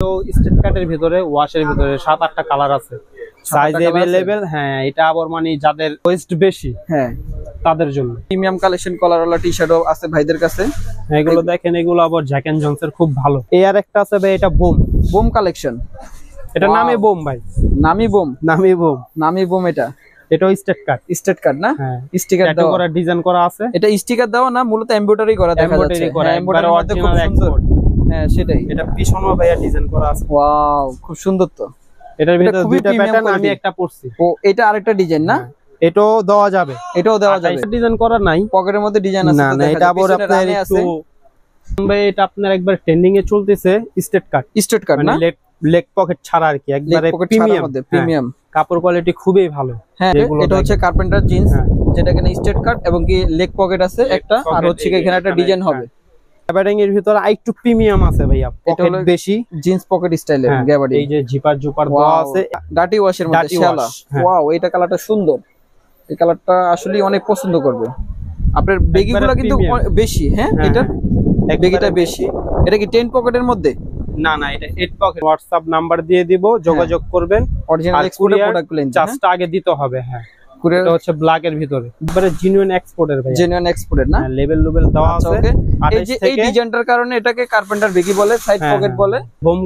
তো স্টেট কাটের ভিতরে ওয়াশের ভিতরে 7-8টা কালার আছে, সাইজ अवेलेबल। হ্যাঁ, এটা আবার মানে যাদের ওয়েস্ট বেশি হ্যাঁ তাদের জন্য প্রিমিয়াম কালেকশন কলারওয়ালা টি-শার্টও আছে ভাইদের কাছে। এগুলো দেখেন, এগুলো আবার জ্যাক এন্ড জনসের খুব ভালো। এই আর একটা আছে ভাই, এটা বোম বোম কালেকশন, এটা নামে বোম ভাই, নামি বোম, নামে বোম, নামি বোম। এটাও স্টেট কাট না? হ্যাঁ, স্টিকার দেওয়া, করা ডিজাইন করা আছে। এটা স্টিকার দেওয়া না, মূলত এমব্রয়ডারি করা দেখা যাচ্ছে। হ্যাঁ, এমব্রয়ডারি মধ্যে খুব সুন্দর। হ্যাঁ সেটাই, এটা পিছনও ভাইয়া ডিজাইন করা আছে। ওয়াও খুব সুন্দর। তো এটার ভিতরে দুইটা প্যাটার্ন, আমি একটা পরছি। ও এটা আরেকটা ডিজাইন না? এটাও দেওয়া যাবে, এটাও দেওয়া যাবে। ডিজাইন করা নাই, পকেটের মধ্যে ডিজাইন আছে। না এটা আবার আপনার একটু ভাই, এটা আপনার একবার ট্রেন্ডিং এ চলতেছে স্টেট কাট না, লেগ পকেট ছাড়া আর কি, একবারে প্রিমিয়াম। কাপড় কোয়ালিটি খুবই ভালো। হ্যাঁ, এটা হচ্ছে কার্পেন্টার জিন্স, যেটা কিনা স্টেট কাট এবং কি লেগ পকেট আছে একটা, আর হচ্ছে এখানে একটা ডিজাইন হবে। গ্যাবার্ডিং এর ভিতরে আরেকটু প্রিমিয়াম আছে ভাইয়া, পকেট বেশি, জিন্স পকেট স্টাইলের গ্যাবার্ডিং। এই যে জিপার দেওয়া আছে, ডাটি ওয়াশের মধ্যে শালা। ওয়াও, এটা কালারটা সুন্দর, এই কালারটা আসলে অনেক পছন্দ করবে। আপনার বেগিগুলো কিন্তু বেশি। হ্যাঁ, এটা বেগিটা বেশি। এটা কি 10 পকেটের মধ্যে? না এটা 8 পকেট। হোয়াটসঅ্যাপ নাম্বার দিয়ে দিব, যোগাযোগ করবেন। অরিজিনাল এক্সপোর্টের প্রোডাক্টগুলো চার্জটা আগে দিতে হবে। হ্যাঁ, এটা হচ্ছে ব্ল্যাক এর ভিতরে, একবারে জেনুইন এক্সপোর্টের ভাই, জেনুইন এক্সপোর্টের না? লেভেল দেওয়া আছে। এই যে এই ডিজাইনটার কারণে এটাকে কার্পেন্টার বেগি বলে, সাইড পকেট বলে। বোম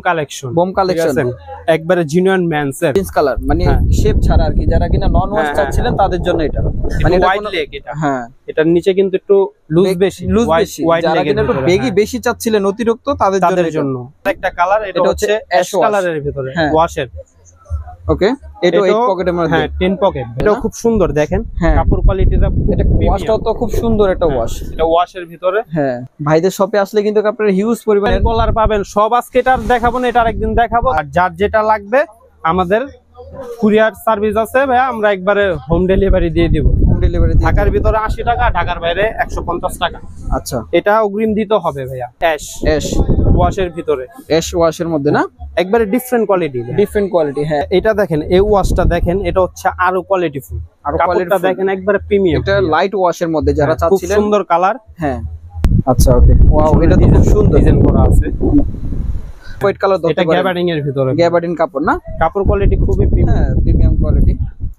কালেকশন একবারে জেনুইন মেন্স এর জিন্স কালার, মানে শেপ ছাড়া আর কি, যারা কিনা নন ওয়াশ চাচ্ছিলেন তাদের জন্য এটা। মানে ওয়াইড লেগ এটা। হ্যাঁ, এটার নিচে কিন্তু একটু লুজ বেশি, যারা কিনা একটু বেগি বেশি চাচ্ছিলেন অতিরিক্ত, তাদের জন্য একটা কালার। এটা হচ্ছে অ্যাশ কালারের ভিতরে ওয়াশের। ওকে, এটা 8 পকেটের মধ্যে। হ্যাঁ, 10 পকেট। এটা খুব সুন্দর দেখেন, কাপড় কোয়ালিটিটা, এটা ওয়াশটাও তো খুব সুন্দর একটা ওয়াশ। এটা ওয়াশের ভিতরে। হ্যাঁ, ভাইদের শপে আসলে কিন্তু আপনারা হিউজ পরিমাণে কলার পাবেন। সব আজকে এটা দেখাবো না, এটা আরেকদিন দেখাবো। আর যার যেটা লাগবে আমাদের কুরিয়ার সার্ভিস আছে ভাইয়া, আমরা একবারে হোম ডেলিভারি দিয়ে দিব। হোম ডেলিভারি ঢাকার ভিতরে 80 টাকা, ঢাকার বাইরে 150 টাকা। আচ্ছা, এটা অগ্রিম দিতে হবে ভাইয়া। অ্যাশ ওয়াশের ভিতরে, অ্যাশ ওয়াশের মধ্যে না, একবারে ডিফারেন্ট কোয়ালিটি। হ্যাঁ, এটা দেখেন, এই ওয়াশটা দেখেন, এটা হচ্ছে আরো কোয়ালিটিফুল। আর কাপড়টা দেখেন একবারে প্রিমিয়াম। এটা লাইট ওয়াশের মধ্যে যারা চাচ্ছিলেন, খুব সুন্দর কালার। হ্যাঁ, আচ্ছা ওকে। ওয়াও, এটা তো খুব সুন্দর ডিজাইন করা আছে। হোয়াইট কালার ধরতে পারেন। এটা গ্যাবার্ডিং এর ভিতরে, গ্যাবার্ডিন কাপড় না? কাপড় কোয়ালিটি খুবই প্রিমিয়াম। হ্যাঁ, প্রিমিয়াম কোয়ালিটি।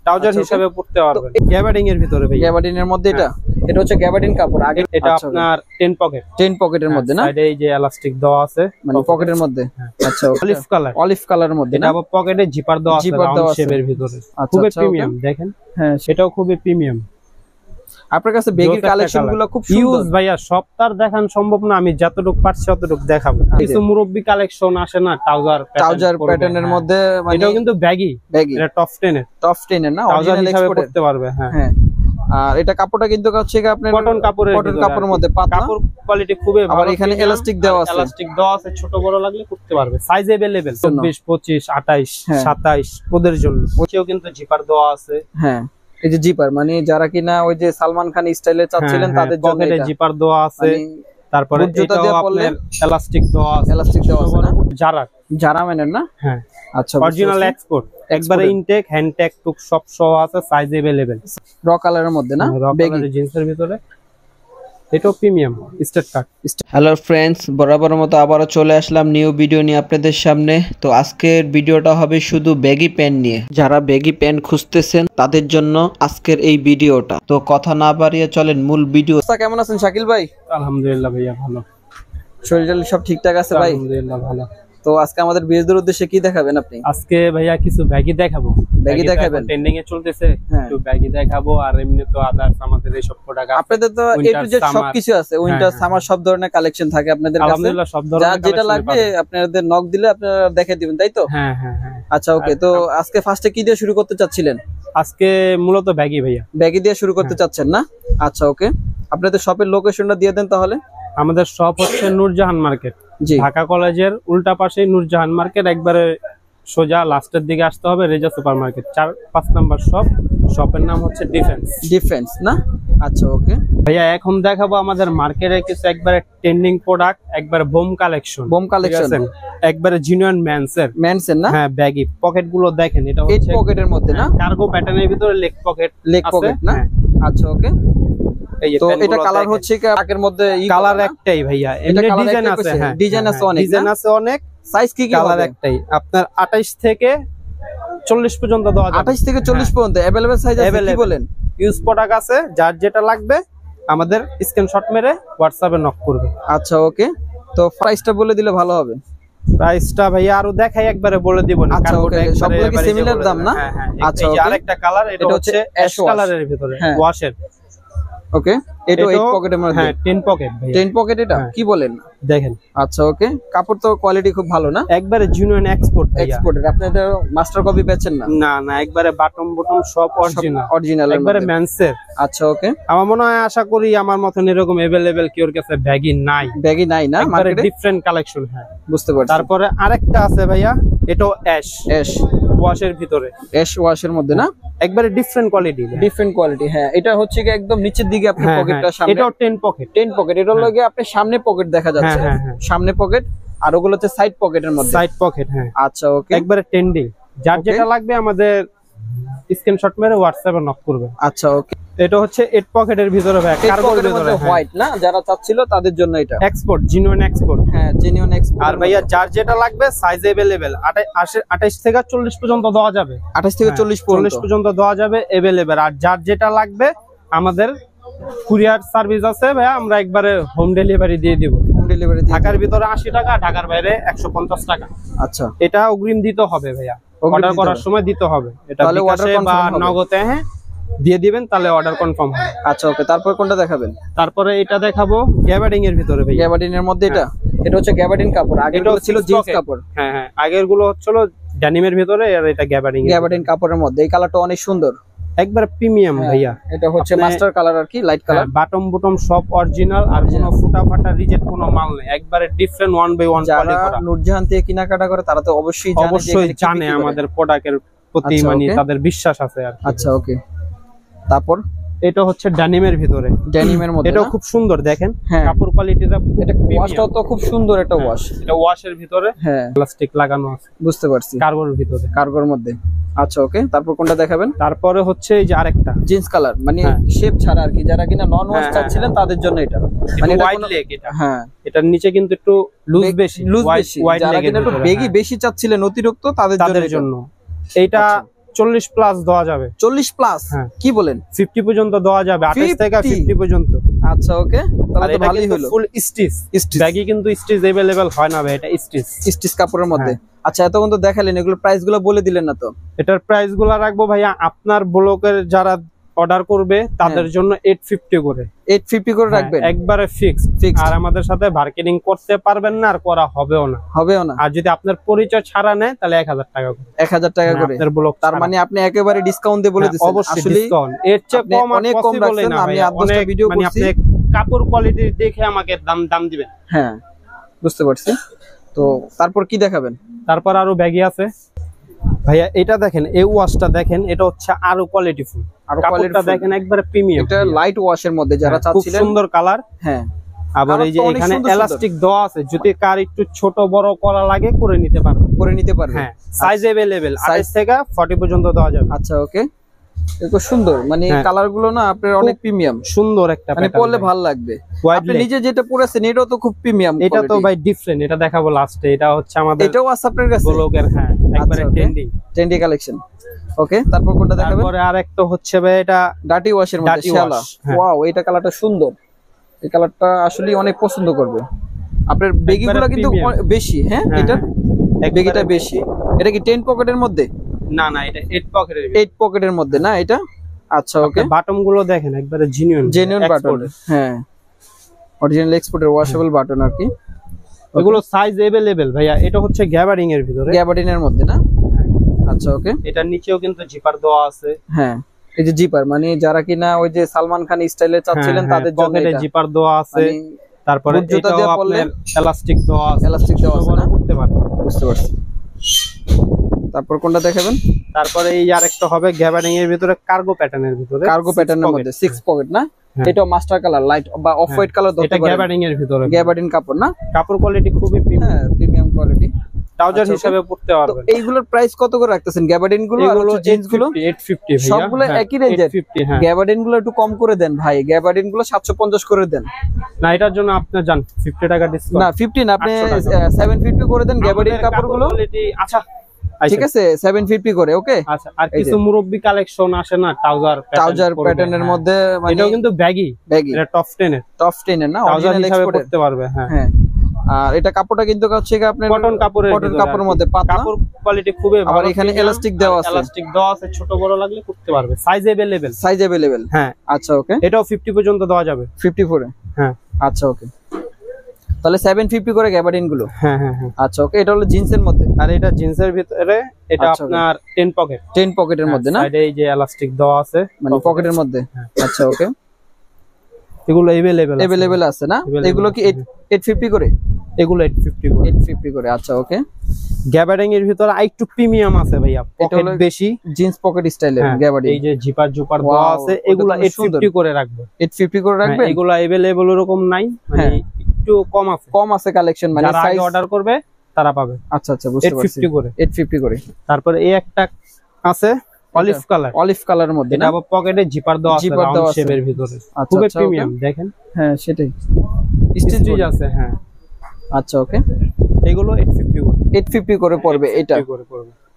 ট্রাউজার হিসেবে পরতে পারবেন। গ্যাবার্ডিং এর ভিতরে ভাই, গ্যাবার্ডিন এর মধ্যে এটা হচ্ছে গ্যাবার্ডিন কাপড়। আগে এটা আপনার 10 পকেটের মধ্যে না? সাইডে এই যে এলাস্টিক দেওয়া আছে, মানে পকেটের মধ্যে। আচ্ছা, অলিভ কালারের মধ্যে এটা আবার পকেটে জিপার দেওয়া আছে রাউন্ড শেপের ভিতরে। খুবই প্রিমিয়াম দেখেন। হ্যাঁ, সেটাও খুবই প্রিমিয়াম। আপনার কাছে বেগির কালেকশনগুলো খুব সুন্দর ভাইয়া, সবটার দেখান সম্ভব না, আমি যতটুকু পারছি ততটুকু দেখাবো। কিছু মুরব্বি কালেকশন আসে না, ট্রাউজার প্যাটার্নের মধ্যে, মানে এটাও কিন্তু ব্যাগি। এটা টপ 10 এর না, অরিজিনাল এক্সপোর্ট করতে পারবে। হ্যাঁ, আর এটা কাপড়টা কিন্তু হচ্ছে আপনার কটন কাপড়ের মধ্যে, কাপড় কোয়ালিটি খুবই ভালো। আর এখানে এলাস্টিক দেওয়া আছে, ছোট বড় লাগলে করতে পারবে। সাইজ अवेलेबल 24, 25, 28, 27 ওদের জন্য। ওকেও কিন্তু জিপার দেওয়া আছে। হ্যাঁ, এই যে জিপার, মানে যারা কিনা ওই যে সালমান খান স্টাইলে চাচ্ছিলেন তাদের জন্য পকেটে জিপার দেওয়া আছে। তারপরে এটাও আপনার এলাস্টিক দেওয়া আছে। যারা মেনের না? হ্যাঁ, আচ্ছা, অরিজিনাল এক্সপোর্ট, একবারে ইনটেক, হ্যান্ডটেক টুক সব সহ আছে। সাইজ अवेलेबल, র কালারের মধ্যে না? বেগি জিন্সের ভিতরে। এটাও প্রিমিয়াম স্টেট কাট। হ্যালো ফ্রেন্ডস, বরাবরের মতো আবারও চলে আসলাম নিউ ভিডিও নিয়ে আপনাদের সামনে। তো আজকের ভিডিওটা হবে শুধু ব্যাগি প্যান্ট নিয়ে। যারা ব্যাগি প্যান্ট খুঁজতেছেন তাদের জন্য আজকের এই ভিডিওটা। তো কথা না বাড়িয়ে চলেন মূল ভিডিও। কেমন আছেন শাকিল ভাই? আলহামদুলিল্লাহ ভাইয়া, ভালো। শরীর সব ঠিকঠাক আছে ভাই? আলহামদুলিল্লাহ ভালো। তো আজকে আমাদের বিয়েদের উদ্দেশ্যে কি দেখাবেন আপনি? আজকে ভাইয়া কিছু ব্যাগি দেখাবো। ব্যাগি দেখাবেন? ট্রেন্ডিং এ চলতেছে, একটু ব্যাগি দেখাবো। আর এমনি তো আদার্স আমাদের এই সব প্রোডাক্ট, আপনাদের তো এ টু জেড সবকিছু আছে। উইন্টার সামার সব ধরনের কালেকশন থাকে আপনাদের কাছে। আলহামদুলিল্লাহ, সব ধরনের। যা যেটা লাগবে আপনাদের নক দিলে আপনারা দেখিয়ে দিবেন, তাই তো? হ্যাঁ। আচ্ছা ওকে। তো আজকে ফার্স্টে কি দিয়ে শুরু করতে চাচ্ছিলেন? আজকে মূলত ব্যাগি ভাইয়া, ব্যাগি দিয়ে শুরু করতে চাচ্ছেন না? আচ্ছা ওকে, আপনাদের শপের লোকেশনটা দিয়ে দেন তাহলে। আমাদের শপ হচ্ছে নূরজাহান মার্কেট, ঢাকা কলেজের উল্টা পাশে নূরজাহান মার্কেট। একবারে সোজা লাস্টের দিকে আসতে হবে, Reza super market 4-5 number shop. শপের নাম হচ্ছে ডিফেন্স না? আচ্ছা ওকে ভাইয়া, এখন দেখাবো আমাদের মার্কেটে কিছু একবারে ট্রেন্ডিং প্রোডাক্ট, একবারে বোম কালেকশন। একবারে জেনুইন মেন্সের না? হ্যাঁ, ব্যাগি। পকেট গুলো দেখেন, এটা হচ্ছে 8 পকেটের মধ্যে না? কার্গো প্যাটার্নের ভিতরে লেগ পকেট না? আচ্ছা ওকে। এই যে তো এটা কালার হচ্ছে কি এর মধ্যে কালার একটাই ভাইয়া, এমনি ডিজাইন আছে, হ্যাঁ ডিজাইন আছে অনেক, ডিজাইন আছে অনেক। সাইজ কি কি কালার একটাই, আপনার 28 থেকে 40 পর্যন্ত দেওয়া যাবে। 28 থেকে 40 পর্যন্ত अवेलेबल সাইজ আছে, কি বলেন? ইউজ প্রোডাক্ট আছে, যার যেটা লাগবে আমাদের স্ক্রিনশট মেরে হোয়াটসঅ্যাপে নক করবে। আচ্ছা ওকে। তো প্রাইসটা বলে দিলে ভালো হবে। প্রাইসটা ভাইয়া আরো দেখাই, একবারে বলে দিব না। আচ্ছা ওকে, সবগুলো কি সিমিলার দাম না? আচ্ছা ওকে। আরেকটা কালার, এটা হচ্ছে অ্যাশ কালারের ভিতরে ওয়াশের। ওকে, এটা 8 পকেটের মধ্যে। হ্যাঁ 10 পকেট ভাইয়া। 10 পকেট এটা কি বলেন? দেখেন। আচ্ছা ওকে, কাপড় তো কোয়ালিটি খুব ভালো না? একবারে জেনুইন এক্সপোর্ট ভাইয়া। এক্সপোর্টের, আপনাদের মাস্টার কপি বেচেন না? না না, একবারে বাটম বটম সব অরিজিনাল, অরিজিনাল একবারে মেন্সের। আচ্ছা ওকে। আমার মনে হয়, আশা করি আমার মতন এরকম अवेलेबल কি ওর কাছে ব্যাগই নাই। ব্যাগই নাই না মার্কেটে? Different collection. হ্যাঁ বুঝতে পারছি। তারপরে আরেকটা আছে ভাইয়া, এটাও অ্যাশ ওয়াশের ভিতরে, অ্যাশ ওয়াশের মধ্যে না? একবারে ডিফারেন্ট কোয়ালিটি, ডিফারেন্ট কোয়ালিটি। হ্যাঁ, এটা হচ্ছে কি একদম নিচের দিকে আপনি পকেটটা সামনে, এটাও 10 পকেট। 10 পকেট, এটার লগে আপনি সামনে পকেট দেখা যাচ্ছে। সামনে পকেট, আর ওগুলো হচ্ছে সাইড পকেটের মধ্যে। সাইড পকেট, হ্যাঁ। আচ্ছা ওকে, একবারে ট্রেন্ডিং। যার যেটা লাগবে আমাদের স্ক্রিনশট মেরে হোয়াটসঅ্যাপে নক করবে। আচ্ছা ওকে। এটা হচ্ছে 8 পকেটের ভিতরে ভাই, কার্গোর ভিতরে হোয়াইট না, যারা চাচ্ছিল তাদের জন্য এটা এক্সপোর্ট, জেনুইন এক্সপোর্ট। হ্যাঁ জেনুইন এক্সপোর্ট। আর ভাইয়া যার যেটা লাগবে সাইজ अवेलेबल, 28 থেকে 40 পর্যন্ত দেওয়া যাবে। 28 থেকে 40 পর্যন্ত দেওয়া যাবে अवेलेबल। আর যার যেটা লাগবে আমাদের কুরিয়ার সার্ভিস আছে ভাইয়া, আমরা একবারে হোম ডেলিভারি দিয়ে দিব। হোম ডেলিভারি ঢাকার ভিতরে 80 টাকা, ঢাকার বাইরে 150 টাকা। আচ্ছা, এটা অগ্রিম দিতে হবে ভাইয়া, অর্ডার করার সময় দিতে হবে। এটা বিকাশে বা নগদে দিয়ে দিবেন, তাহলে অর্ডার কনফার্ম হবে। আচ্ছা ওকে। তারপর কোনটা দেখাবেন? তারপরে এটা দেখাবো গ্যাবার্ডিং এর ভিতরে ভাই। গ্যাবার্ডিং এর মধ্যে এটা, এটা হচ্ছে গ্যাবার্ডিং কাপড়। আগের গুলো ছিল জিন্স কাপড়। হ্যাঁ হ্যাঁ, আগের গুলো হচ্ছিল ড্যানিমের ভিতরে, আর এটা গ্যাবার্ডিং কাপড়ের মধ্যে। এই কালারটা অনেক সুন্দর, একবার প্রিমিয়াম ভাইয়া। এটা হচ্ছে মাস্টার কালার আর কি, লাইট কালার। বাটম বটম সব অরিজিনাল, আর কোনো ফুটা ফাটা রিজেক্ট কোনো মাল নেই, একবারে ডিফারেন্ট 1 বাই 1 কোয়ালিটি করা। নূরজাহান থেকে কেনাকাটা করে তারা তো অবশ্যই জানে আমাদের প্রোডাক্টের প্রতি মানে তাদের বিশ্বাস আছে আর। আচ্ছা ওকে। তারপর এটা হচ্ছে ড্যানিমের ভিতরে, ড্যানিমের মধ্যে। এটা খুব সুন্দর, দেখেন কাপড় কোয়ালিটিটা। এটা ওয়াশটাও তো খুব সুন্দর, একটা ওয়াশ। এটা ওয়াশের ভিতরে হ্যাঁ প্লাস্টিক লাগানো আছে। বুঝতে পারছি, কার্গোর ভিতরে, কার্গোর মধ্যে। আচ্ছা ওকে। তারপর কোনটা দেখাবেন? তারপরে হচ্ছে এই যে আরেকটা জিন্স কালার, মানে শেপ ছাড়া আর কি, যারা কিনা নন ওয়াশ চাচ্ছিলেন তাদের জন্য এটা। মানে ওয়াইড লেগ এটা। হ্যাঁ, এটার নিচে কিন্তু একটু লুজ বেশি, যারা কিনা একটু বেগি বেশি চাচ্ছিলেন অতিরিক্ত, তাদের জন্য এইটা 40 প্লাস দেওয়া যাবে। 40 প্লাস? কি বলেন? 50 পর্যন্ত দেওয়া যাবে, 28 থেকে 50 পর্যন্ত। আচ্ছা ওকে, তাহলে তো ভালোই হলো। ফুল স্টিচ, ব্যাগি কিন্তু স্টিচ अवेलेबल হয় না ভাই, এটা স্টিচ কাপড়ের মধ্যে। আচ্ছা, এতক্ষণ তো দেখালেন, এগুলো প্রাইস গুলো বলে দিলেন না তো? এটার প্রাইস গুলো রাখবো ভাইয়া আপনার ব্লকের যারা অর্ডার করবে তাদের জন্য 850 করে। 850 করে রাখবেন, একবারে ফিক্সড। আর আমাদের সাথে বার্গেনিং করতে পারবেন না, আর করা হবেও না। আর যদি আপনার পরিচয় ছাড়া নেয় তাহলে 1000 টাকা করে। 1000 টাকা করে আপনার ব্লক। তার মানে আপনি একেবারে ডিসকাউন্ট দিয়ে বলে দিচ্ছেন। অবশ্যই ডিসকাউন্ট, এর চেয়ে কম অনেক কম রাখছেন। আমি 8-10টা ভিডিও করছি, আপনি কাপড় কোয়ালিটি দেখে আমাকে দাম দিবেন। হ্যাঁ বুঝতে পারছি। তো তারপর কি দেখাবেন? তারপর আরো ব্যাগি আছে ভাইয়া। এটা দেখেন, এই ওয়াশটা দেখেন, এটা হচ্ছে আরো কোয়ালিটিফুল। আর কাপড়টা দেখেন একবারে প্রিমিয়াম, এটা লাইট ওয়াশের মধ্যে যারা চাচ্ছিলেন। খুব সুন্দর কালার। হ্যাঁ, আবার এই যে এখানে এলাস্টিক দেওয়া আছে, যদি কার একটু ছোট বড় করা লাগে করে নিতে পারবে। হ্যাঁ, সাইজ अवेलेबल 28 থেকে 40 পর্যন্ত দেওয়া যাবে। আচ্ছা ওকে, এটা সুন্দর, মানে কালার গুলো না আপনার অনেক প্রিমিয়াম, সুন্দর একটা, মানে পরলে ভালো লাগবে। আপনি নিজে যেটা পরেছেন এটাও তো খুব প্রিমিয়াম। এটা তো ভাই ডিফারেন্ট, এটা দেখাবো লাস্টে। এটা হচ্ছে আমাদের, এটাও আছে আপনার কাছে ব্লকের। হ্যাঁ, একবারে ট্রেন্ডি কালেকশন। ওকে, তারপর কোনটা দেখাবেন? তারপরে আরেকটা হচ্ছে ভাই, এটা ডাটি ওয়াশের মধ্যে শালা। ওয়াও, এটা কালারটা সুন্দর। এই কালারটা আসলে অনেক পছন্দ করবে। আপনার বেগিগুলো কিন্তু বেশি। হ্যাঁ, এটা বেগিটা বেশি। এটা কি 10 পকেটের মধ্যে? না না, এটা 8 পকেটের মধ্যে না এটা। আচ্ছা ওকে। বাটন গুলো দেখেন একবারে জেনুইন বাটন। হ্যাঁ, অরিজিনাল এক্সপোর্টের ওয়াশেবল বাটন আর কি। এগুলো সাইজ अवेलेबल ভাইয়া। এটা হচ্ছে গ্যাবার্ডিং এর ভিতরে, গ্যাবার্ডিং এর মধ্যে না? আচ্ছা ওকে। এটার নিচেও কিন্তু জিপার দেওয়া আছে। হ্যাঁ, এই যে জিপার, মানে যারা কিনা ওই যে সালমান খান স্টাইলে চাচ্ছিলেন তাদের জন্য এটা জিপার দেওয়া আছে। তারপরে এটাও আপনার এলাস্টিক দেওয়া আছে, না করতে পারবেন। বুঝতে পারছি। তারপর কোনটা দেখাবেন? তারপরে এই আরেকটা হবে গ্যাবার্ডিং এর ভিতরে, কার্গো প্যাটার্নের ভিতরে। কার্গো প্যাটার্নের মধ্যে 6 পকেট না? এটা মাস্টার কালার, লাইট বা অফ হোয়াইট কালার ধরতে পারেন। এটা গ্যাবার্ডিং এর ভিতরে, গ্যাবার্ডিং কাপড় না? কাপড় কোয়ালিটি খুবই প্রিমিয়াম কোয়ালিটি। ট্রাউজার হিসেবে পড়তে পারবেন। এইগুলোর প্রাইস কত করে রাখতেছেন? গ্যাবার্ডিন গুলো আর জিন্স গুলো 850 ভাইয়া, সবগুলো একই রেঞ্জের। গ্যাবার্ডিন গুলো একটু কম করে দেন ভাই, গ্যাবার্ডিন গুলো 750 করে দেন। না এটার জন্য আপনি জান 50 টাকা ডিসকাউন্ট। না 50 না, আপনি 750 করে দেন গ্যাবার্ডিন কাপড়গুলো। আচ্ছা ঠিক আছে 750 করে। ওকে আচ্ছা, আর কিছু মুরব্বি কালেকশন আসে না ট্রাউজার প্যাটার্নের মধ্যে, মানে এটাও কিন্তু ব্যাগি, এটা টপ 10 এর না, ট্রাউজার অরিজিনাল হিসেবে এক্সপোর্ট পড়তে পারবে। হ্যাঁ আর এটা কাপড়টা কিন্তু হচ্ছে আপনার কটন কাপড়ের মধ্যে পাতলা, কাপড় কোয়ালিটি খুবই ভালো। আবার এখানে এলাস্টিক দেওয়া আছে, ছোট বড় লাগলে করতে পারবে, সাইজ अवेलेबल। হ্যাঁ আচ্ছা ওকে, এটাও 50 পর্যন্ত দেওয়া যাবে। 54 এ? হ্যাঁ আচ্ছা ওকে, তাহলে 750 করে গ্যাবার্ডিন গুলো। হ্যাঁ। আচ্ছা ওকে, এটা হলো জিন্সের মধ্যে, আর এটা জিন্সের ভিতরে, এটা আপনার 10 পকেটের মধ্যে না, সাইডে এই যে এলাস্টিক দেওয়া আছে, মানে পকেটের মধ্যে। আচ্ছা ওকে, এগুলো अवेलेबल আছে না? এগুলো কি 850 করে? এগুলো 850 করে। আচ্ছা ওকে, গ্যাবার্ডিং এর ভিতরে আরেকটু প্রিমিয়াম আছে ভাইয়া, পকেট বেশি, জিন্স পকেট স্টাইলের গ্যাবার্ডিং। এই যে জিপার দেওয়া আছে, এগুলো 850 করে রাখবো। 850 করে রাখবেন। এগুলো अवेलेबल এরকম নাই, মানে একটু কম আছে কালেকশন, মানে সাইজ অর্ডার করবে তারা পাবে। আচ্ছা বুঝতে পারছি, 850 করে। তারপর এই একটা আছে অলিভ কালারের মধ্যে, এটা আবার পকেটে জিপার দেওয়া আছে রাউন্ড শেপের ভিতরে, খুবই প্রিমিয়াম দেখেন। হ্যাঁ সেটাই, স্টিচ আছে। হ্যাঁ আচ্ছা ওকে, এগুলো 850 করে পড়বে এটা।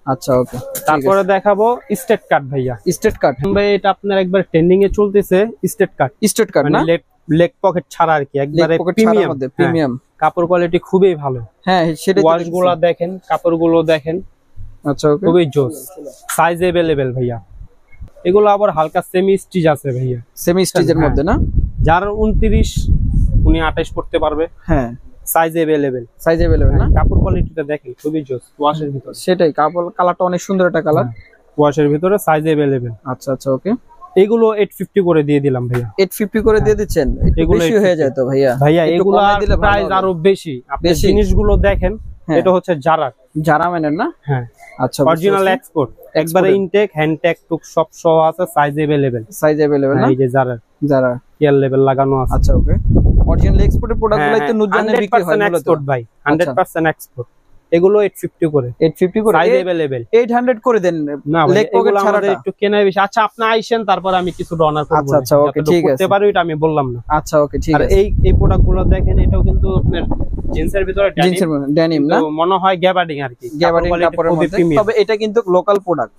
আচ্ছা ওকে, তারপরে দেখাবো স্টেট কাট ভাইয়া। স্টেট কাট ভাই এটা আপনার একবার ট্রেন্ডিং এ চলতেছে, স্টেট কাট না, লেগ পকেট ছাড়া আর কি, একবারে প্রিমিয়াম। কাপড় কোয়ালিটি খুবই ভালো। হ্যাঁ সেটা, ওয়াশগুলো দেখেন, কাপড়গুলো দেখেন। আচ্ছা ওকে, খুবই জোস, সাইজ अवेलेबल ভাইয়া। এগুলো আবার হালকা সেমি স্টিচ আছে ভাইয়া, সেমি স্টিচের মধ্যে না, যার 29 উনি 28 পড়তে পারবে। হ্যাঁ সাইজ अवेलेबल না। কাপড় কোয়ালিটিটা দেখেন, খুবই জোস। ওয়াশের ভিতরে সেটাই, কাপড় কালারটা অনেক সুন্দর একটা কালার। ওয়াশের ভিতরে সাইজ अवेलेबल। আচ্ছা ওকে, এগুলো 850 করে দিয়ে দিলাম ভাইয়া। 850 করে দিয়ে দিচ্ছেন? এগুলো বেশি হয়ে যায় তো ভাইয়া। এগুলো প্রাইস আরো বেশি। আপনি জিনিসগুলো দেখেন, এটা হচ্ছে জারা মেনের না? হ্যাঁ আচ্ছা, অরিজিনাল এক্সপোর্ট, একবারে ইনটেক, হ্যান্ড ট্যাগ টুক সব সহ আছে, সাইজ अवेलेबल না? এই যে জারা কেয়ার লেভেল লাগানো আছে। আচ্ছা ওকে, অরিজিনাল এক্সপোর্টের প্রোডাক্টগুলো তো নুজানে বিক্রি হয় মূলত। এক্সপোর্ট ভাই, 100% এক্সপোর্ট। এগুলো 850 করে, 850 করে, সাইজ अवेलेबल। 800 করে দেন না, লেগ পকেট ছাড়াটা একটু কেনাই বেশি। আচ্ছা আপনি আইছেন, তারপর আমি কিছু ডনার করব। আচ্ছা ওকে ঠিক আছে, করতে পারি, এটা আমি বললাম না। আচ্ছা ওকে ঠিক আছে। আর এই প্রোডাক্টগুলো দেখেন, এটাও কিন্তু আপনার জিন্সের ভিতরে ডেনিম না, মনে হয় গ্যাবার্ডিং আর কি, গ্যাবার্ডিং কাপড়ের মধ্যে। তবে এটা কিন্তু লোকাল প্রোডাক্ট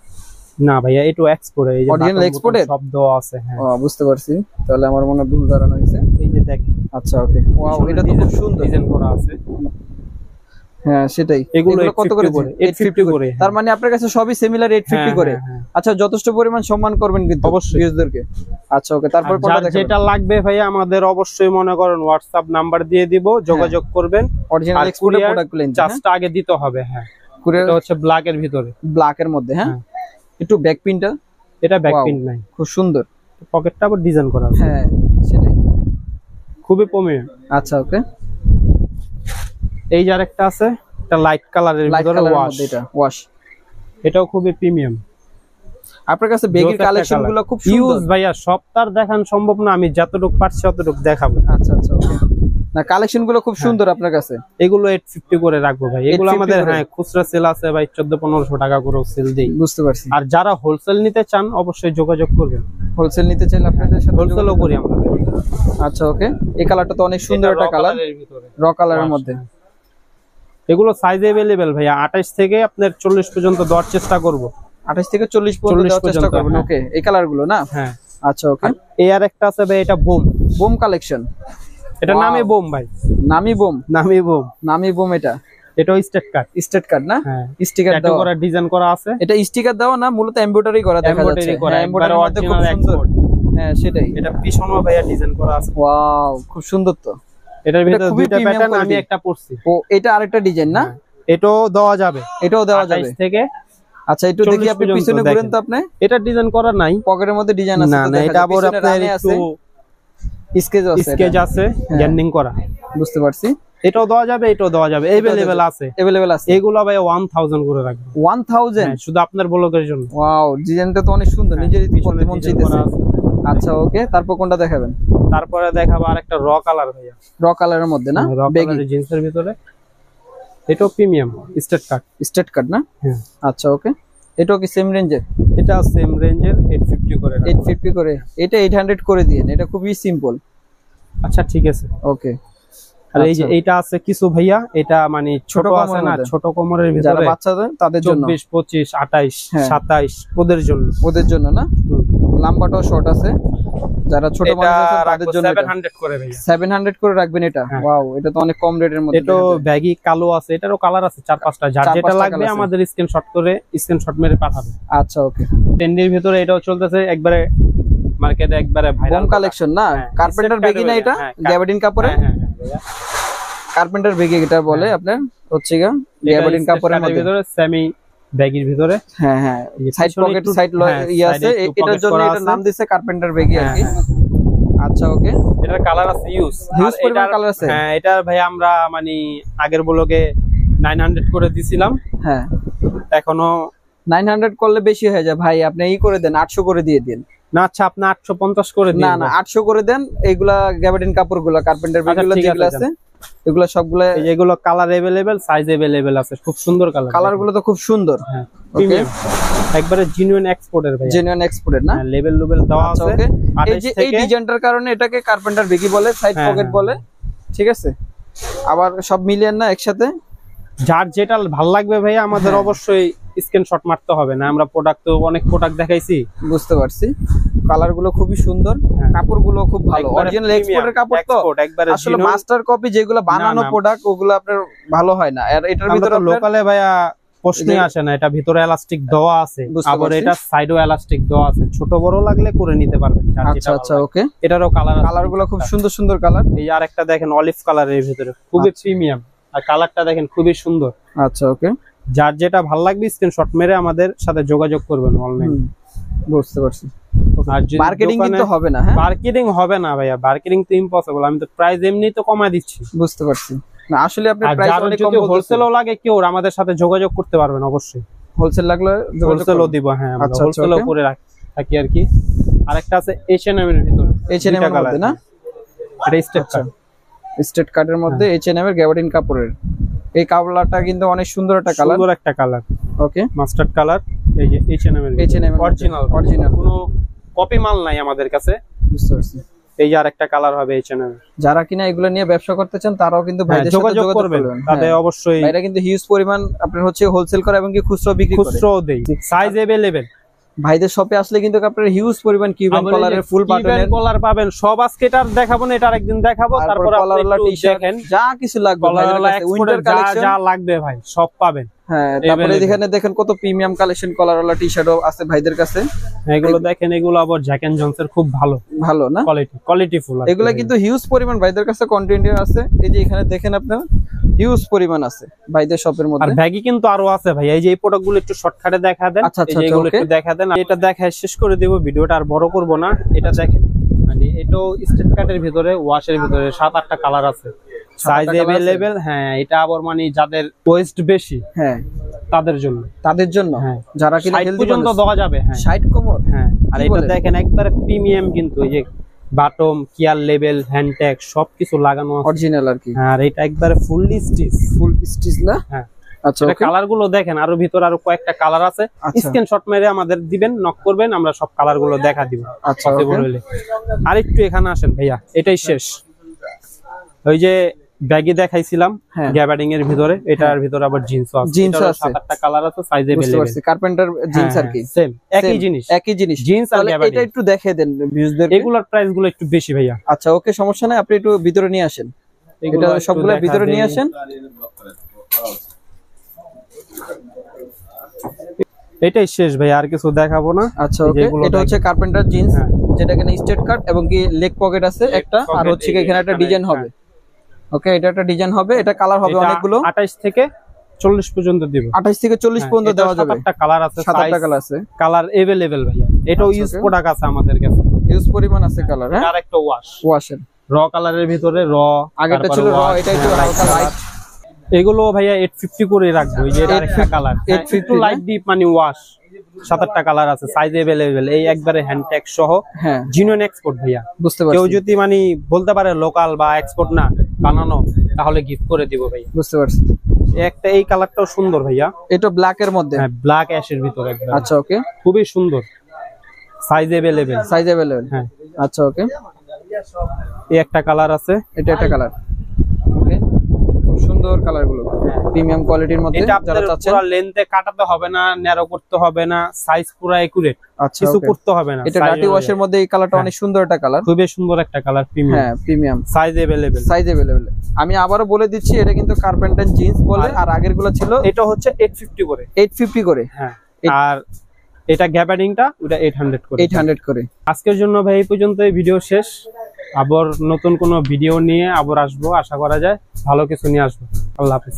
না ভাইয়া, এটা এক্সপোর্ট। এই যে অরিজিনাল এক্সপোর্টের শব্দ আছে। হ্যাঁ বুঝতে পারছি, তাহলে আমার মনে ভুল ধারণা হইছে। এই যে দেখেন। আচ্ছা ওকে, ওয়াও এটা তো খুব সুন্দর ডিজাইন করা আছে। হ্যাঁ সেটাই, এগুলো কত করে? 850 করে। তার মানে আপনার কাছে সবই সিমিলার 850 করে। আচ্ছা, যথেষ্ট পরিমাণ সম্মান করবেন কিন্তু অবশ্যই ইউজারদেরকে। আচ্ছা ওকে, তারপর কোনটা দেখাবেন? যেটা লাগবে ভাইয়া আমাদের অবশ্যই মনে করেন হোয়াটসঅ্যাপ নাম্বার দিয়ে দিব, যোগাযোগ করবেন। অরিজিনাল এক্সপোর্টের প্রোডাক্টগুলো চার্জটা আগে দিতে হবে। হ্যাঁ, এটা হচ্ছে ব্ল্যাক এর ভিতরে, ব্ল্যাক এর মধ্যে। হ্যাঁ একটু ব্যাক পিনটা, এটা ব্যাক পিন নাই, খুব সুন্দর। পকেটটা আবার ডিজাইন করা আছে। হ্যাঁ সেটাই, খুবই প্রিমিয়াম। আচ্ছা ওকে, এই যে আরেকটা আছে, এটা লাইট কালারের ভিতরে ওয়াশ, এটাও খুবই প্রিমিয়াম। আপনার কাছে বেগির কালেকশনগুলো খুব সুন্দর ভাইয়া, সব তার দেখানো সম্ভব না, আমি যতটুকু পারছি ততটুকু দেখাবো। আচ্ছা ওকে, না কালেকশনগুলো খুব সুন্দর আপনার কাছে। এগুলো 850 করে রাখবো ভাই। এগুলো আমাদের খুচরা সেল আছে ভাই, 1400-1500 টাকা করে সেল দেই। বুঝতে পারছি। আর যারা হোলসেল নিতে চান অবশ্যই যোগাযোগ করবেন। হোলসেল নিতে চাইলে আপনাদের সাথে হোলসেলও করি আমরা। আচ্ছা ওকে, এই কালারটা তো অনেক সুন্দর একটা কালার, র কালারের মধ্যে। এগুলো সাইজ अवेलेबल ভাইয়া, 28 থেকে আপনার 40 পর্যন্ত দেওয়ার চেষ্টা করব। 28 থেকে 40 পর্যন্ত দেওয়ার চেষ্টা করবেন। ওকে, এই কালারগুলো না? হ্যাঁ আচ্ছা ওকে। এই আর একটা আছে ভাই, এটা বোম কালেকশন। এটা নামে বোম ভাই, নামি বোম। এটাও স্টেট কাট না? হ্যাঁ, স্টিকার দেওয়া করা, ডিজাইন করা আছে। এটা স্টিকার দেওয়া না, মূলত এমব্রয়ডারি করা দেখা যাচ্ছে। এমব্রয়ডারির মধ্যে খুব সুন্দর। হ্যাঁ সেটাই, এটা পিছনও ভাইয়া ডিজাইন করা আছে। ওয়াও, খুব সুন্দর তো। এটার ভিতরে দুইটা প্যাটার্ন, আমি একটা পরছি। ও, এটা আরেকটা ডিজাইন না? এটাও দেওয়া যাবে, 28 থেকে। আচ্ছা, একটু দেখি, আপনি পিছনে ঘুরেন তো। আপনি এটা ডিজাইন করা নাই, পকেটের মধ্যে ডিজাইন আছে। না এটা আবার আপনার একটু স্কেচ আছে, গ্যান্ডিং করা। বুঝতে পারছি। এটাও দেওয়া যাবে, এটাও দেওয়া যাবে, अवेलेबल আছে। এগুলো ভাই 1000 করে রাখবো। 1000 শুধু আপনার ব্লগের জন্য। ওয়াও, ডিজাইনটা তো অনেক সুন্দর, নিজেরই পছন্দ মন চাইতেছে। আচ্ছা ওকে, তারপর কোনটা দেখাবেন? তারপরে দেখাবো আরেকটা র কালার ভাইয়া, র কালারের মধ্যে না? র কালারের জিন্সের ভিতরে। এটাও প্রিমিয়াম স্টেট কাট না? হ্যাঁ। আচ্ছা ওকে, এটাও কি সেম রেঞ্জের? এটা সেম রেঞ্জের 850 করে। 850 করে, এটা 800 করে দিয়েন, এটা খুবই সিম্পল। আচ্ছা ঠিক আছে ওকে। আর এই যে এইটা আছে কিছু ভাইয়া, এটা মানে ছোট আছে না, ছোট কোমরের ভিতরে যারা বাচ্চাদের তাদের জন্য 24 25 28 27 ওদের জন্য না? লম্বাটাও শর্ট আছে, যারা ছোট মানুষ আছে তাদের জন্য 700 করে ভাইয়া। 700 করে রাখবেন এটা। ওয়াও, এটা তো অনেক কম রেটের মধ্যে। এটা ব্যাগি কালো আছে, এটারও কালার আছে 4-5টা, যার যেটা লাগবে আমাদের স্ক্রিনশট মেরে পাঠাবে। আচ্ছা ওকে। ট্রেন্ডের ভিতরে এটাও চলতেছে একবারে মার্কেটে একবারে ভাইরাল কালেকশন না? কার্পেন্টার ব্যাগি না এটা? গ্যাবার্ডিন কাপড়ে কার্পেন্টার ব্যাগি এটা বলে আপনার হচ্ছে গ্যাবার্ডিন কাপড়ের ভিতরে সেমি ব্যাগির ভিতরে। হ্যাঁ হ্যাঁ, সাইড পকেট সাইড আছে, এটার জন্য এটার নাম দিয়েছে কার্পেন্টার ব্যাগি আর কি। আচ্ছা ওকে। এটার কালার আছে হিউজ পরিমাণ কালার আছে। হ্যাঁ, এটা ভাই আমরা মানে আগের ব্লগে 900 করে দিছিলাম। হ্যাঁ, এখনো 900 করলে বেশি হয়ে যায় ভাই, আপনি করে দেন 800 করে দিয়ে দিন। না আচ্ছা, আপনি 850 করে দিন। না না, 800 করে দেন। এইগুলা গ্যাবার্ডিন কাপড়গুলো, কার্পেন্টার ব্যাগগুলো যেগুলো আছে এগুলো সবগুলো, এগুলো কালার अवेलेबल, সাইজ अवेलेबल আছে, খুব সুন্দর কালারগুলো তো খুব সুন্দর। হ্যাঁ, প্রিমিয়াম একবারে জেনুইন এক্সপোর্টের ভাই, জেনুইন এক্সপোর্টের না? লেভেল দেওয়া আছে। এই যে এই ডিজাইনটার কারণে এটাকে কার্পেন্টার ব্যাগি বলে, সাইড পকেট বলে, ঠিক আছে? আবার সব মিলিয়ে না একসাথে, যার যেটা ভালো লাগবে ভাই আমাদের অবশ্যই স্ক্রিনশট মারতে হবে না। আমরা অনেক প্রোডাক্ট দেখাইছি। বুঝতে পারছি, কালারগুলো খুবই সুন্দর, কাপড়গুলো খুব ভালো, অরিজিনাল এক্সপোর্টের কাপড় তো। আসলে মাস্টার কপি যেগুলো বানানো প্রোডাক্ট ওগুলো আপনার ভালো হয় না। আর এটার ভিতরে লোকালে ভাইয়া প্রশ্নই আসে না, এটা ভিতরে এলাস্টিক দেওয়া আছে, আবার এটা সাইডও এলাস্টিক দেওয়া আছে, ছোট বড় লাগলে করে নিতে পারবেন। আচ্ছা আচ্ছা ওকে। এটারও কালারগুলো খুব সুন্দর সুন্দর কালার। এই আরেকটা দেখেন অলিভ কালারের ভিতরে, খুবই প্রিমিয়াম, আর কালারটা দেখেন খুবই সুন্দর। আচ্ছা ওকে, যার যেটা ভালো লাগবে স্ক্রিনশট মেরে আমাদের সাথে যোগাযোগ করবেন অনলাইন। বুঝতে পারছি। আর মার্কেটিং কিন্তু হবে না? হ্যাঁ, মার্কেটিং হবে না ভাইয়া, মার্কেটিং তো ইম্পসিবল। আমি তো প্রাইস এমনি তো কমায় দিচ্ছি। বুঝতে পারছি। না আসলে আপনি প্রাইস অনেক কম বলছেন। হোলসেলও লাগে কেউ আমাদের সাথে যোগাযোগ করতে পারবেন অবশ্যই। হোলসেল লাগলে হোলসেলও দিব। হ্যাঁ, আমরা হোলসেলও করে থাকি আর কি। আরেকটা আছে H&M এর ভিতরে, H&M এর মধ্যে না? এটা স্টেট কাটের মধ্যে H&M এর গ্যাবার্ডিন কাপড়ের। এই কালারটা কিন্তু অনেক সুন্দর একটা কালার। সুন্দর একটা কালার। ওকে, মাস্টার্ড কালার। এই যে H&M এর অরিজিনাল, কোনো কপি মাল নাই আমাদের কাছে। বুঝতে পারছি। এই যে আরেকটা কালার হবে H&M এর। যারা কিনা এগুলো নিয়ে ব্যবসা করতে চান তারাও কিন্তু ভাইদের সাথে যোগাযোগ করবেন। তাদের অবশ্যই, এটা কিন্তু হিউজ পরিমাণ আপনার হচ্ছে হোলসেল করে এবং কি খুচরা বিক্রি করে। খুচরাও দেই, সাইজ अवेलेबल। ভাইদের শপে আসলে কিন্তু আপনারা হিউজ পরিমাণ কিউবেন কলারের ফুল বাটনের কলার পাবেন। সব আজকে এটা দেখাবো না, এটা আরেকদিন দেখাবো। তারপর কলারওয়ালা টি-শার্ট দেখেন, যা কিছু লাগবে ভাইদের কাছে, উইন্টার কালেকশন যা লাগবে ভাই সব পাবেন। হ্যাঁ, তারপরে এখানে দেখেন কত প্রিমিয়াম কালেকশন কলারওয়ালা টি-শার্টও আছে ভাইদের কাছে। এগুলো দেখেন, এগুলো আবার জ্যাক এন্ড জনসের খুব ভালো না কোয়ালিটি ফুল। এগুলো কিন্তু হিউজ পরিমাণ ভাইদের কাছে কন্টেন্ট আছে। এই যে এখানে দেখেন আপনারা হিউজ পরিমাণ আছে ভাইদের শপের মধ্যে। আর ব্যাগি কিন্তু আরো আছে ভাই। এই যে এই প্রোডাক্টগুলো একটু শর্টকাটে দেখা দেন। এগুলো একটু দেখা দেন, এটা দেখায় শেষ করে দেব, ভিডিওটা আর বড় করব না। এটা দেখেন, মানে এটাও স্টেট কাটের ভিতরে, ওয়াশের ভিতরে 7-8টা কালার আছে, সাইজ अवेलेबल। হ্যাঁ, এটা আবার মানে যাদের ওয়েস্ট বেশি, হ্যাঁ তাদের জন্য হ্যাঁ, যারা কিনা হেলদি পর্যন্ত দেওয়া যাবে। হ্যাঁ, 60 কোমর। হ্যাঁ, আর এটা দেখেন একবারে প্রিমিয়াম, কিন্তু এই যে বাটম, কিয়ার লেভেল, হ্যান্ড ট্যাগ সবকিছু লাগানো আছে, অরিজিনাল আর কি। আর এটা একবারে ফুল স্টিচ না? হ্যাঁ। আচ্ছা, এটা কালার গুলো দেখেন, আরো ভিতরে আরো কয়েকটা কালার আছে। স্ক্রিনশট মেরে আমাদের দিবেন, নক করবেন, আমরা সব কালার গুলো দেখা দিব। আচ্ছা, আর একটু এখানে আসেন ভাইয়া, এটাই শেষ। ওই যে ব্যাগি দেখাইছিলাম গ্যাবার্ডিং এর ভিতরে, এটার ভিতরে আবার জিন্স আছে, 7-8টা কালার আছে, সাইজ अवेलेबल। কার্পেন্টার জিন্স আর কি, সেম একই জিনিস জিন্স আর গ্যাবার্ডিং। এটা একটু দেখিয়ে দেন ভিউয়ারদের। এগুলোর প্রাইস গুলো একটু বেশি ভাইয়া। আচ্ছা ওকে, সমস্যা নাই, আপনি একটু ভিতরে নিয়ে আসেন, এটা সবগুলো ভিতরে নিয়ে আসেন। এটাই শেষ ভাই, আর কিছু দেখাবো না। আচ্ছা ওকে, এটা হচ্ছে কার্পেন্টার জিন্স, যেটা এখানে স্ট্রেট কাট এবং কি লেগ পকেট আছে একটা, আর হচ্ছে এখানে একটা ডিজাইন হবে। ওকে, এটা একটা ডিজাইন হবে, এটা কালার হবে অনেকগুলো, 28 থেকে 40 পর্যন্ত দিব। 28 থেকে 40 পর্যন্ত দেওয়া যাবে। 7-8টা কালার আছে, 7-8টা কালার আছে, কালার अवेलेबल ভাইয়া। এটাও ইউজ প্রোডাক্ট আছে আমাদের কাছে, ইউজ পরিমাণ আছে কালার। হ্যাঁ, আরেকটা ওয়াশের র কালারের ভিতরে আগেরটা ছিল এটা একটু হালকা লাইট। এগুলো ভাইয়া 850 করে রাখবো। এই যে এটা আরেকটা কালার, একটু লাইট ডিপ মানে ওয়াশ, 7-8টা কালার আছে, সাইজ अवेलेबल। এই একবারে হ্যান্ড ট্যাগ সহ, হ্যাঁ, জেনুইন এক্সপোর্ট ভাইয়া। বুঝতে পারছি। কেউ যদি মানে বলতে পারে লোকাল বা এক্সপোর্ট না বানানো, তাহলে গিফট করে দিব ভাই। বুঝতে পারছি। একটা এই কালারটাও সুন্দর ভাইয়া, এটা ব্ল্যাক এর মধ্যে, হ্যাঁ ব্ল্যাক অ্যাশের ভিতরে একদম। আচ্ছা ওকে, খুবই সুন্দর, সাইজ अवेलेबल, হ্যাঁ আচ্ছা ওকে। এই একটা কালার আছে, এটা একটা কালার, ওকে সুন্দর কালার গুলো, প্রিমিয়াম কোয়ালিটির মধ্যে। এটা আপনার পুরো লেন্থে কাটাতে হবে না, ন্যারো করতে হবে না, সাইজ পুরো একুরেট, আচ্ছা কিছু করতে হবে না। এটা ডার্টি ওয়াশের মধ্যে এই কালারটা অনেক সুন্দর একটা কালার, খুবই সুন্দর একটা কালার, প্রিমিয়াম, হ্যাঁ প্রিমিয়াম, সাইজ अवेलेबल। আমি আবারো বলে দিচ্ছি, এটা কিন্তু কার্পেন্টার জিন্স বলে, আর আগের গুলো ছিল এটা হচ্ছে 850 করে, 850 করে, হ্যাঁ। আর এটা গ্যাবার্ডিংটা ওটা 800 করে, 800 করে। আজকের জন্য ভাই এই পর্যন্তই, ভিডিও শেষ। আবার নতুন কোনো ভিডিও নিয়ে আবার আসবো, আশা করা যায় ভালো কিছু নিয়ে আসবো। আল্লাহ হাফেজ।